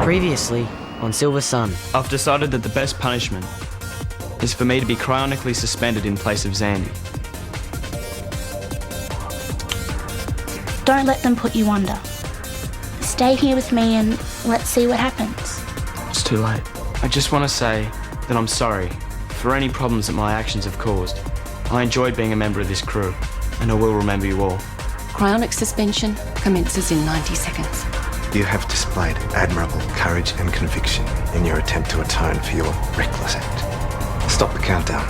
Previously on Silversun. I've decided that the best punishment is for me to be cryonically suspended in place of Zandie. Don't let them put you under. Stay here with me and let's see what happens. It's too late. I just want to say that I'm sorry for any problems that my actions have caused. I enjoyed being a member of this crew, and I will remember you all. Cryonic suspension commences in 90 seconds. You have displayed admirable courage and conviction in your attempt to atone for your reckless act. Stop the countdown.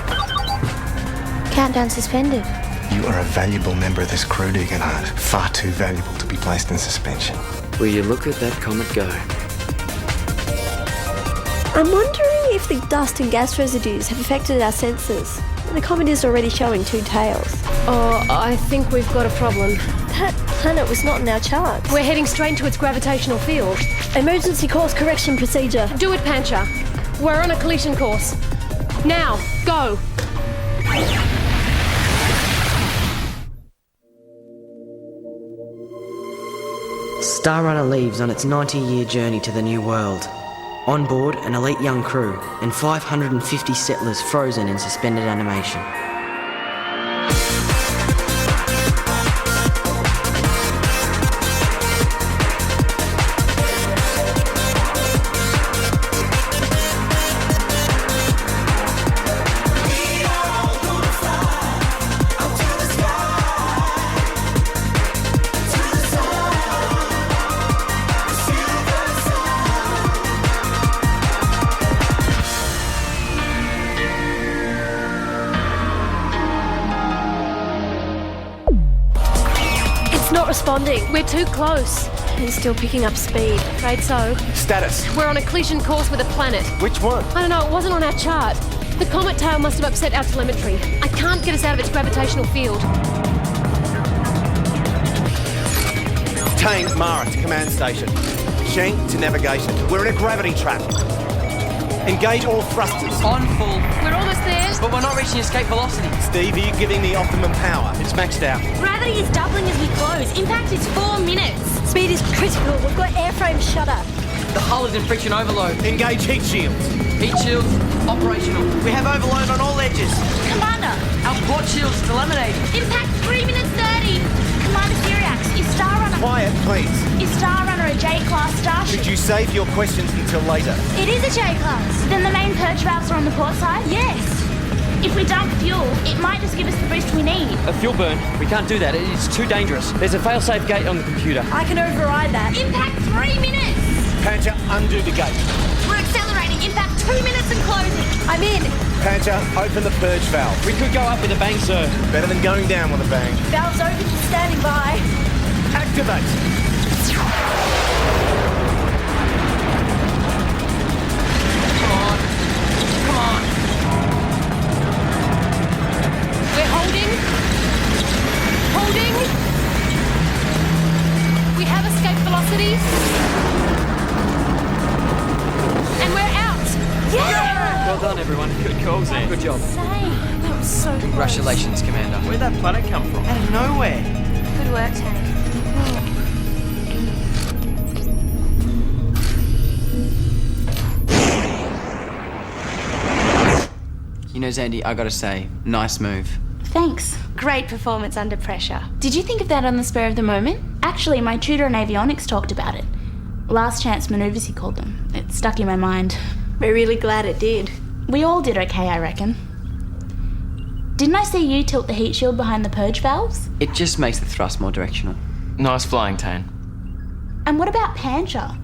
Countdown suspended. You are a valuable member of this crew, Degenhardt. Far too valuable to be placed in suspension. Will you look at that comet go? I'm wondering if the dust and gas residues have affected our sensors. The comet is already showing two tails. Oh, I think we've got a problem. That planet was not in our charts. We're heading straight into its gravitational field. Emergency course correction procedure. Do it, Pancha. We're on a collision course. Now, go! Star Runner leaves on its 90-year journey to the New World. On board, an elite young crew and 550 settlers frozen in suspended animation. Not responding. We're too close. He's still picking up speed. Afraid so. Status. We're on a collision course with a planet. Which one? I don't know, it wasn't on our chart. The comet tail must have upset our telemetry. I can't get us out of its gravitational field. Tane, Mara to command station. Sheng to navigation. We're in a gravity trap. Engage all thrusters. On full. We're almost there. But we're not reaching escape velocity. Steve, are you giving me optimum power? It's maxed out. Gravity is doubling as we close. Impact is 4 minutes. Speed is critical. We've got airframe shutter. The hull is in friction overload. Engage heat shields. Heat shields operational. We have overload on all edges. Commander, Our port shields eliminated. impact 3 minutes 30. Commander Cyriax, is Star Runner... Quiet, please. Is Star Runner a J-class starship? Could you save your questions until later? It is a J-class. Then the main purge valves are on the port side? Yes. If we dump fuel, it might just give us the boost we need. A fuel burn. We can't do that. It's too dangerous. There's a fail-safe gate on the computer. I can override that. Impact 3 minutes. Pancha, undo the gate. We're accelerating. Impact 2 minutes and closing. I'm in. Pancha, open the purge valve. We could go up with a bang, sir. Better than going down with a bang. Valves open. Standing by. Activate. Come on. We're holding. Holding. We have escape velocity. And we're out. Yeah! Well done, everyone. Good call, Zan. Good job. That was so Congratulations, Commander. Where'd that planet come from? Out of nowhere. Good work, Tane. You know, Zandie, I gotta say, nice move. Thanks. Great performance under pressure. Did you think of that on the spur of the moment? Actually, my tutor in avionics talked about it. Last chance manoeuvres, he called them. It stuck in my mind. We're really glad it did. We all did okay, I reckon. Didn't I see you tilt the heat shield behind the purge valves? It just makes the thrust more directional. Nice flying, Tane. And what about Pancha?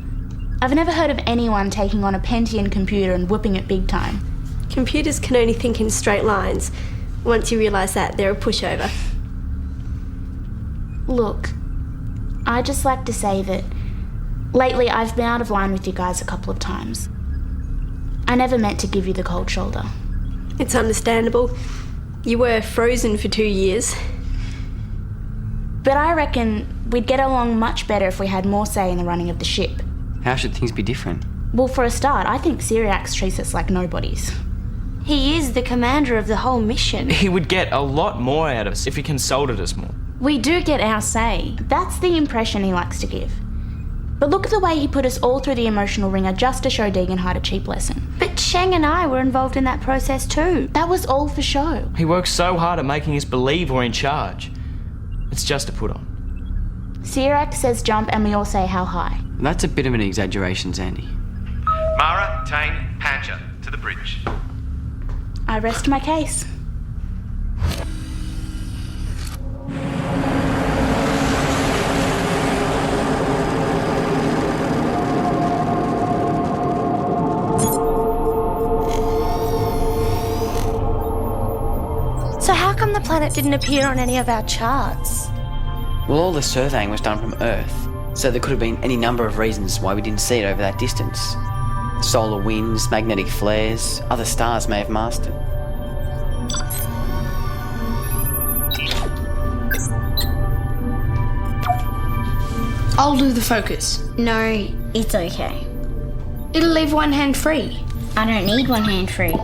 I've never heard of anyone taking on a Pentium computer and whooping it big time. Computers can only think in straight lines. Once you realise that, they're a pushover. Look, I'd just like to say that lately I've been out of line with you guys a couple of times. I never meant to give you the cold shoulder. It's understandable. You were frozen for 2 years. But I reckon we'd get along much better if we had more say in the running of the ship. How should things be different? Well, for a start, I think Cyriax treats us like nobodies. He is the commander of the whole mission. He would get a lot more out of us if he consulted us more. We do get our say. That's the impression he likes to give. But look at the way he put us all through the emotional ringer just to show Degenhardt a cheap lesson. But Sheng and I were involved in that process too. That was all for show. He works so hard at making us believe we're in charge. It's just a put on. Cyriax says jump and we all say how high. That's a bit of an exaggeration, Zandie. Mara, Tane, Pancher, to the bridge. I rest my case. So how come the planet didn't appear on any of our charts? Well, all the surveying was done from Earth, so there could have been any number of reasons why we didn't see it over that distance. Solar winds, magnetic flares, other stars may have masked it. I'll do the focus. No, it's okay. It'll leave one hand free. I don't need one hand free.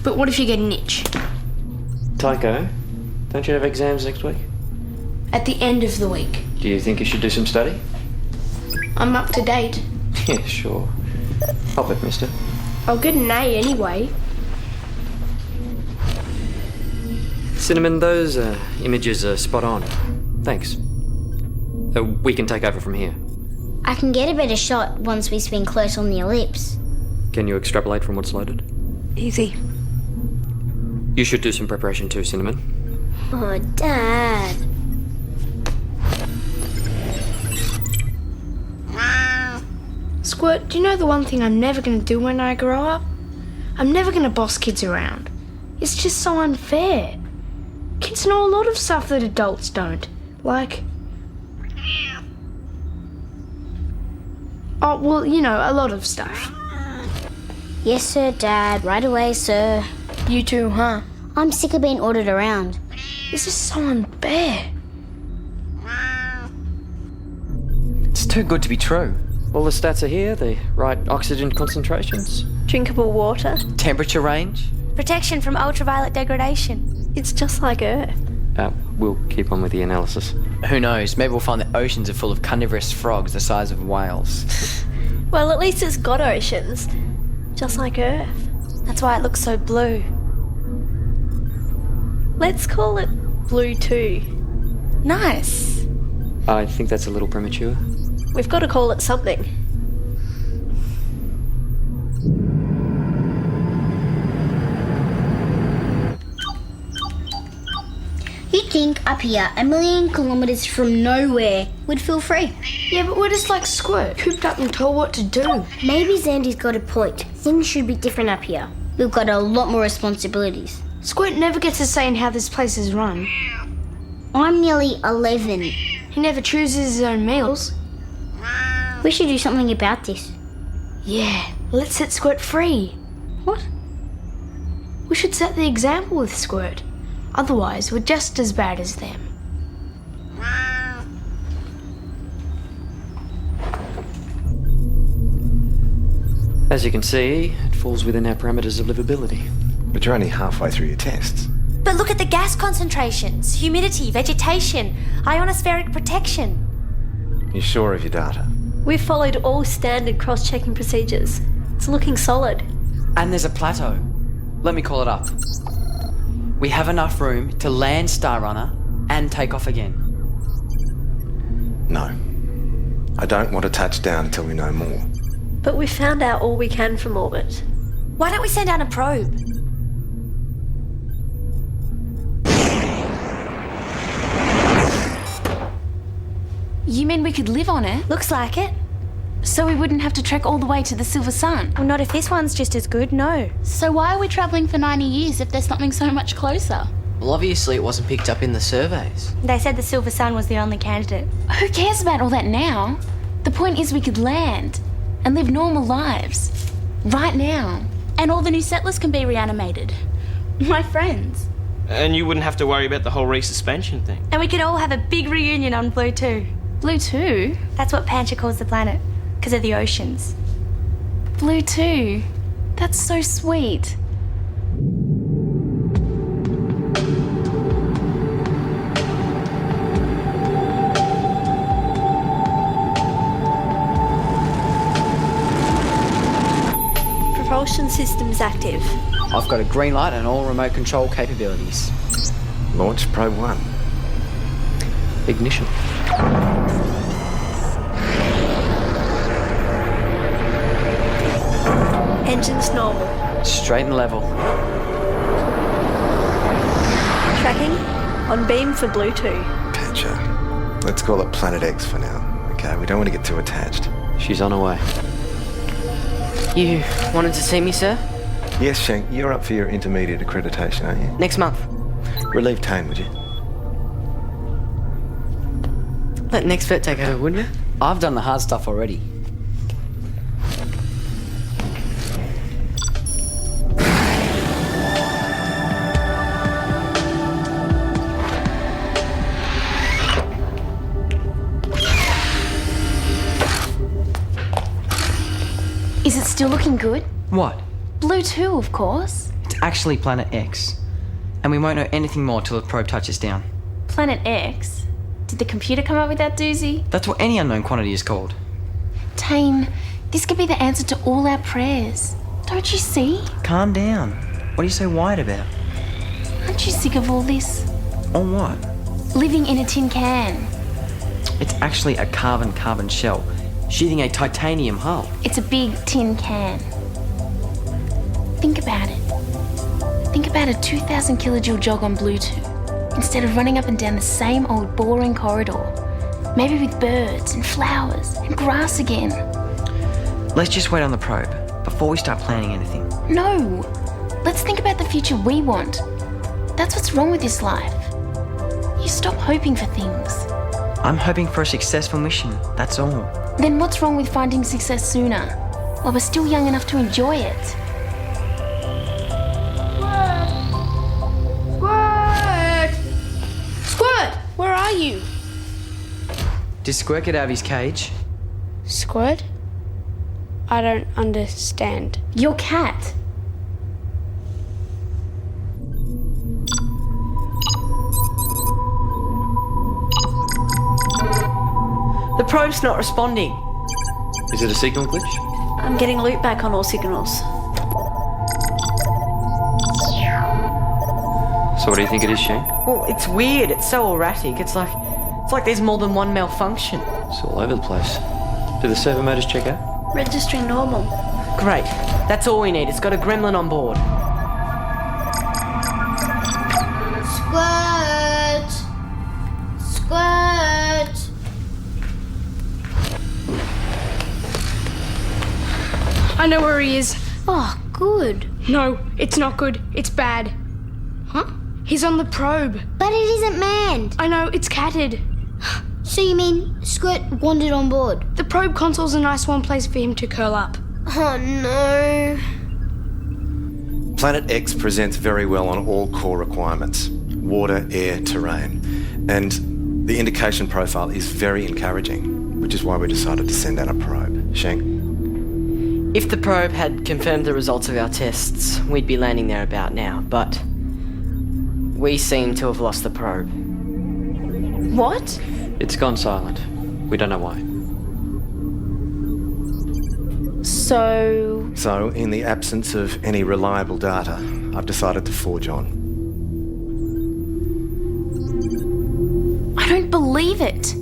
But what if you get an itch? Tycho, don't you have exams next week? At the end of the week. Do you think you should do some study? I'm up to date. Yeah, sure. Hop it, mister. I'll get an A anyway. Cinnamon, those images are spot on. Thanks. We can take over from here. I can get a better shot once we spin close on the ellipse. Can you extrapolate from what's loaded? Easy. You should do some preparation too, Cinnamon. Oh, Dad. Squirt, do you know the one thing I'm never going to do when I grow up? I'm never going to boss kids around. It's just so unfair. Kids know a lot of stuff that adults don't. Like... Oh, well, you know, a lot of stuff. Yes, sir, Dad. Right away, sir. You too, huh? I'm sick of being ordered around. This is so unfair. It's too good to be true. All the stats are here, the right oxygen concentrations. Drinkable water. Temperature range. Protection from ultraviolet degradation. It's just like Earth. We'll keep on with the analysis. Who knows, maybe we'll find the oceans are full of carnivorous frogs the size of whales. Well, at least it's got oceans. Just like Earth. That's why it looks so blue. Let's call it Blue 2. Nice. I think that's a little premature. We've got to call it something. You'd think up here, 1,000,000 kilometres from nowhere, would feel free. Yeah, but we're just like Squirt, cooped up and told what to do. Maybe Zandie's got a point. Things should be different up here. We've got a lot more responsibilities. Squirt never gets a say in how this place is run. I'm nearly 11. He never chooses his own meals. We should do something about this. Yeah, let's set Squirt free. What? We should set the example with Squirt. Otherwise, we're just as bad as them. As you can see, it falls within our parameters of livability. But you're only halfway through your tests. But look at the gas concentrations, humidity, vegetation, ionospheric protection. You sure of your data? We've followed all standard cross-checking procedures. It's looking solid. And there's a plateau. Let me call it up. We have enough room to land Star Runner and take off again. No. I don't want to touch down until we know more. But we found out all we can from orbit. Why don't we send down a probe? You mean we could live on it? Looks like it. So we wouldn't have to trek all the way to the Silversun? Well, not if this one's just as good, no. So why are we travelling for 90 years if there's something so much closer? Well, obviously it wasn't picked up in the surveys. They said the Silversun was the only candidate. Who cares about all that now? The point is we could land and live normal lives. Right now. And all the new settlers can be reanimated. My friends. And you wouldn't have to worry about the whole resuspension thing. And we could all have a big reunion on Blue 2. Blue 2? That's what Pancher calls the planet, because of the oceans. Blue 2? That's so sweet. propulsion systems active. I've got a green light and all remote control capabilities. Launch Probe 1. Ignition. Engines normal. Straight and level. Tracking. On beam for Blue 2. Patcher. Let's call it Planet X for now. Okay, we don't want to get too attached. She's on her way. You wanted to see me, sir? Yes, Shank, you're up for your intermediate accreditation, aren't you? Next month. Relieve Tane, would you? Let next vet take over, wouldn't you? I've done the hard stuff already. Is it still looking good? What? Blue 2, of course. It's actually Planet X. And we won't know anything more till the probe touches down. Planet X? Did the computer come up with that doozy? That's what any unknown quantity is called. Tane, this could be the answer to all our prayers. Don't you see? Calm down. What are you so worried about? Aren't you sick of all this? On what? Living in a tin can. It's actually a carbon shell, sheathing a titanium hull. It's a big tin can. Think about it. Think about a 2,000 kilojoule jog on Blue 2, instead of running up and down the same old boring corridor. Maybe with birds and flowers and grass again. Let's just wait on the probe before we start planning anything. No! Let's think about the future we want. That's what's wrong with this life. You stop hoping for things. I'm hoping for a successful mission, that's all. Then what's wrong with finding success sooner, while we're still young enough to enjoy it? Squirt! Squirt! Where are you? Did Squirt get out of his cage? Squirt? I don't understand. Your cat. The probe's not responding. Is it a signal glitch? I'm getting loop back on all signals. So what do you think it is, Shane? Well, it's weird. It's so erratic. It's like there's more than one malfunction. It's all over the place. Do the servo motors check out? Registering normal. Great. That's all we need. It's got a gremlin on board. Squirt! Squirt! I know where he is. Oh, good. No, it's not good. It's bad. Huh? He's on the probe. But it isn't manned. I know, it's catted. So you mean Squirt wandered on board? The probe console's a nice warm place for him to curl up. Oh no. Planet X presents very well on all core requirements. Water, air, terrain. And the indication profile is very encouraging, which is why we decided to send out a probe. Shank? If the probe had confirmed the results of our tests, we'd be landing there about now, but we seem to have lost the probe. What? It's gone silent. We don't know why. So, In the absence of any reliable data, I've decided to forge on. I don't believe it.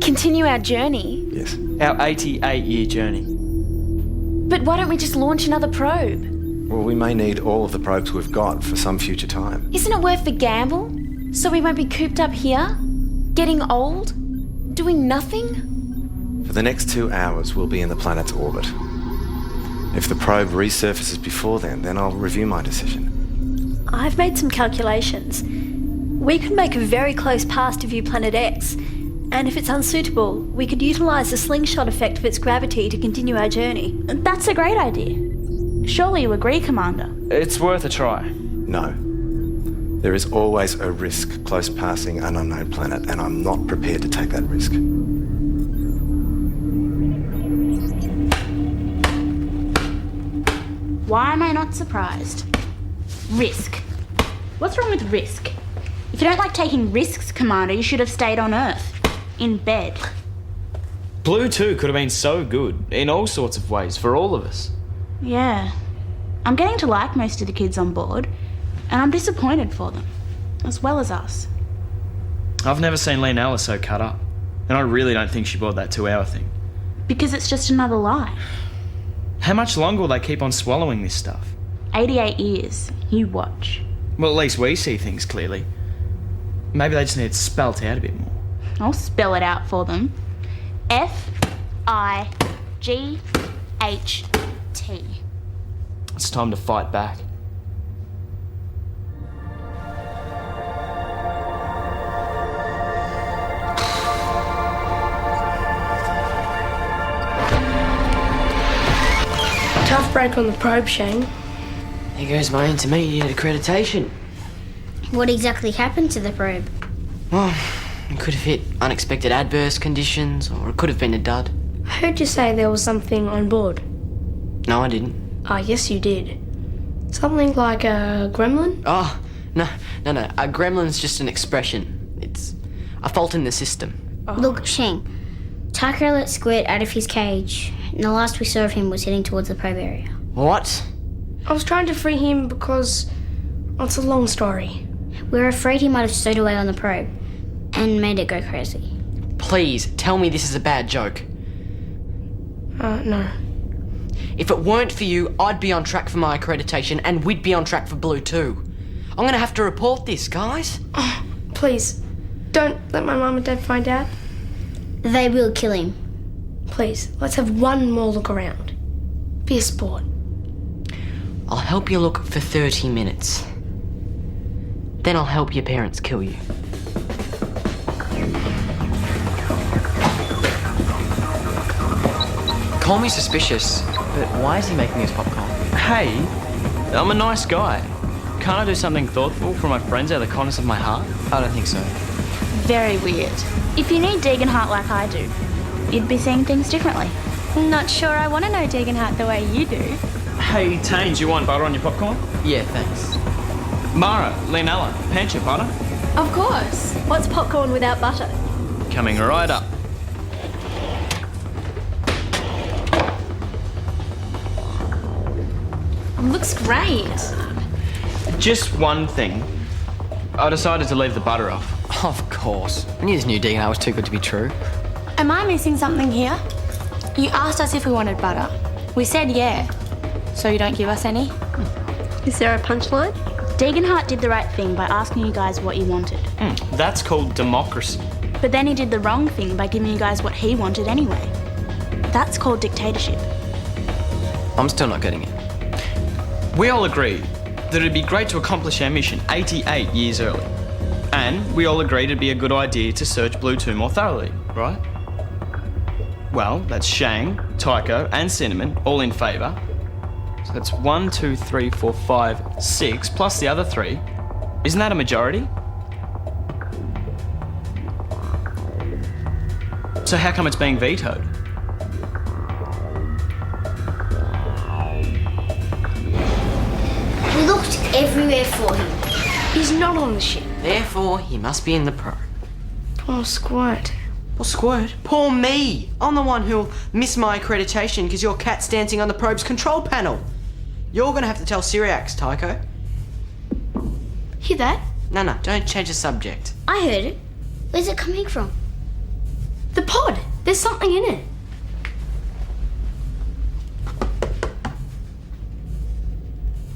Continue our journey. Yes. Our 88-year journey. But why don't we just launch another probe? Well, we may need all of the probes we've got for some future time. Isn't it worth the gamble? So we won't be cooped up here? Getting old? Doing nothing? For the next 2 hours, we'll be in the planet's orbit. If the probe resurfaces before then I'll review my decision. I've made some calculations. We could make a very close pass to view Planet X, and if it's unsuitable, we could utilise the slingshot effect of its gravity to continue our journey. That's a great idea. Surely you agree, Commander? It's worth a try. No. There is always a risk close passing an unknown planet, and I'm not prepared to take that risk. Why am I not surprised? Risk. What's wrong with risk? If you don't like taking risks, Commander, you should have stayed on Earth. In bed. Blue 2 could have been so good, in all sorts of ways, for all of us. Yeah, I'm getting to like most of the kids on board, and I'm disappointed for them, as well as us. I've never seen Leonella so cut up, and I really don't think she bought that 2-hour thing. Because it's just another lie. How much longer will they keep on swallowing this stuff? 88 years. You watch. Well, at least we see things clearly. Maybe they just need it spelt out a bit more. I'll spell it out for them. F-I-G-H-T. It's time to fight back. Tough break on the probe, Shane. There goes my intermediate accreditation. What exactly happened to the probe? Well, it could have hit unexpected adverse conditions, or it could have been a dud. I heard you say there was something on board. No, I didn't. Ah, yes you did. Something like a gremlin? Oh, no. A gremlin's just an expression. It's a fault in the system. Oh. Look, Shane. Tycho let Squirt out of his cage, and the last we saw of him was heading towards the probe area. What? I was trying to free him because... well, it's a long story. We were afraid he might have stowed away on the probe and made it go crazy. Please, tell me this is a bad joke. No. If it weren't for you, I'd be on track for my accreditation, and we'd be on track for Blue too. I'm gonna have to report this, guys. Oh, please, don't let my mum and dad find out. They will kill him. Please, let's have one more look around. Be a sport. I'll help you look for 30 minutes. Then I'll help your parents kill you. Call me suspicious, but why is he making us popcorn? Hey, I'm a nice guy. Can't I do something thoughtful for my friends out of the kindness of my heart? I don't think so. Very weird. If you knew Degenhardt like I do, you'd be seeing things differently. Not sure I want to know Degenhardt the way you do. Hey, Taines, you want butter on your popcorn? Yeah, thanks. Mara, Leonella, Pancha, butter? Of course. What's popcorn without butter? Coming right up. Looks great. Just one thing. I decided to leave the butter off. Of course. I knew this new Degenhardt was too good to be true. Am I missing something here? You asked us if we wanted butter. We said yeah. So you don't give us any? Is there a punchline? Degenhardt did the right thing by asking you guys what you wanted. That's called democracy. But then he did the wrong thing by giving you guys what he wanted anyway. That's called dictatorship. I'm still not getting it. We all agreed that it'd be great to accomplish our mission 88 years early. And we all agreed it'd be a good idea to search Blue 2 more thoroughly, right? Well, that's Shang, Tycho, and Cinnamon all in favour. So that's 1, 2, 3, 4, 5, 6, plus the other 3. Isn't that a majority? So how come it's being vetoed? We looked everywhere for him. He's not on the ship. Therefore, he must be in the probe. Poor Squirt. Well, Squirt, poor me. I'm the one who'll miss my accreditation because your cat's dancing on the probe's control panel. You're gonna have to tell Cyriax, Tycho. Hear that? No, don't change the subject. I heard it. Where's it coming from? The pod. There's something in it.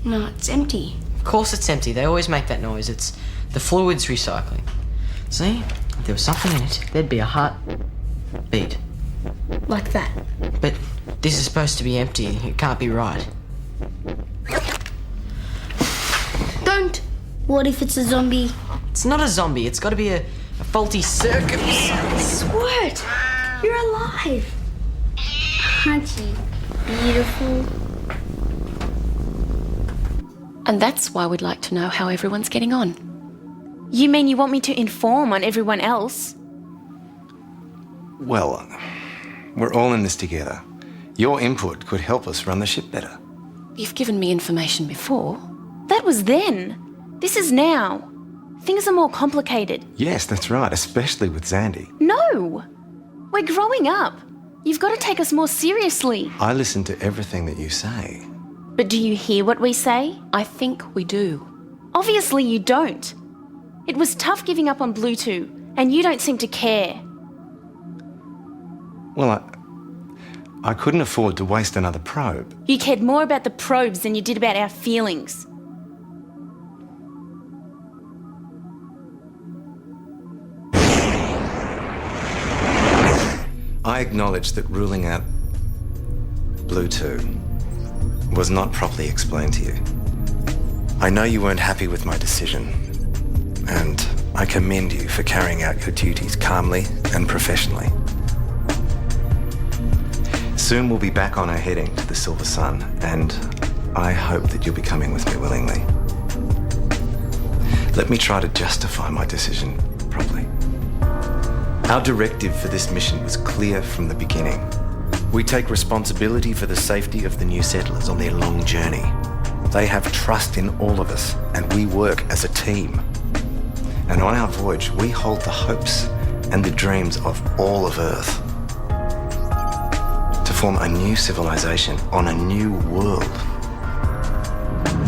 No, it's empty. Of course it's empty. They always make that noise. It's the fluids recycling. See? If there was something in it, there'd be a heartbeat. Like that. But this is supposed to be empty. It can't be right. Don't. What if it's a zombie? It's not a zombie. It's got to be a faulty circuit. Squirt! You're alive. Aren't you beautiful? And that's why we'd like to know how everyone's getting on. You mean you want me to inform on everyone else? Well, we're all in this together. Your input could help us run the ship better. You've given me information before. That was then. This is now. Things are more complicated. Yes, that's right, especially with Zandie. No! We're growing up. You've got to take us more seriously. I listen to everything that you say. But do you hear what we say? I think we do. Obviously you don't. It was tough giving up on Blue 2, and you don't seem to care. Well, I couldn't afford to waste another probe. You cared more about the probes than you did about our feelings. I acknowledge that ruling out Blue 2 was not properly explained to you. I know you weren't happy with my decision, and I commend you for carrying out your duties calmly and professionally. Soon we'll be back on our heading to the Silversun, and I hope that you'll be coming with me willingly. Let me try to justify my decision properly. Our directive for this mission was clear from the beginning. We take responsibility for the safety of the new settlers on their long journey. They have trust in all of us, and we work as a team. And on our voyage, we hold the hopes and the dreams of all of Earth to form a new civilization on a new world.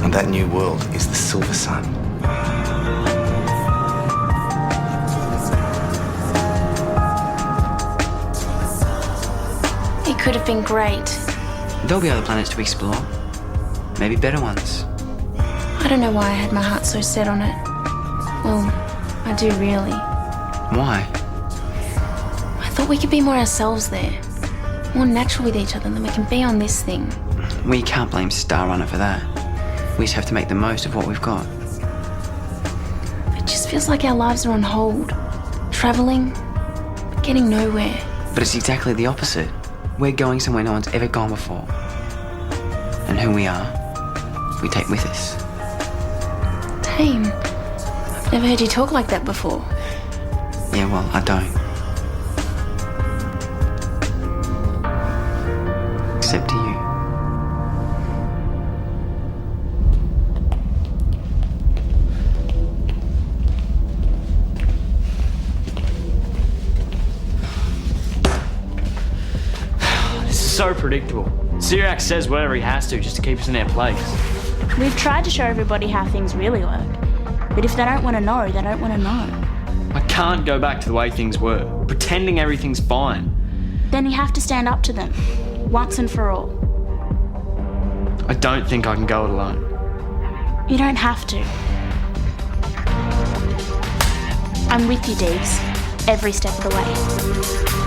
And that new world is the Silversun. It could have been great. There'll be other planets to explore. Maybe better ones. I don't know why I had my heart so set on it. Well, I do really. Why? I thought we could be more ourselves there. More natural with each other than we can be on this thing. We can't blame Star Runner for that. We just have to make the most of what we've got. It just feels like our lives are on hold. Travelling, but getting nowhere. But it's exactly the opposite. We're going somewhere no one's ever gone before. And who we are, we take with us. Tame. I've never heard you talk like that before. Yeah, well, I don't. Except to you. This is so predictable. Cyriax says whatever he has to just to keep us in our place. We've tried to show everybody how things really work. But if they don't want to know, they don't want to know. I can't go back to the way things were, pretending everything's fine. Then you have to stand up to them, once and for all. I don't think I can go it alone. You don't have to. I'm with you, Deegs, every step of the way.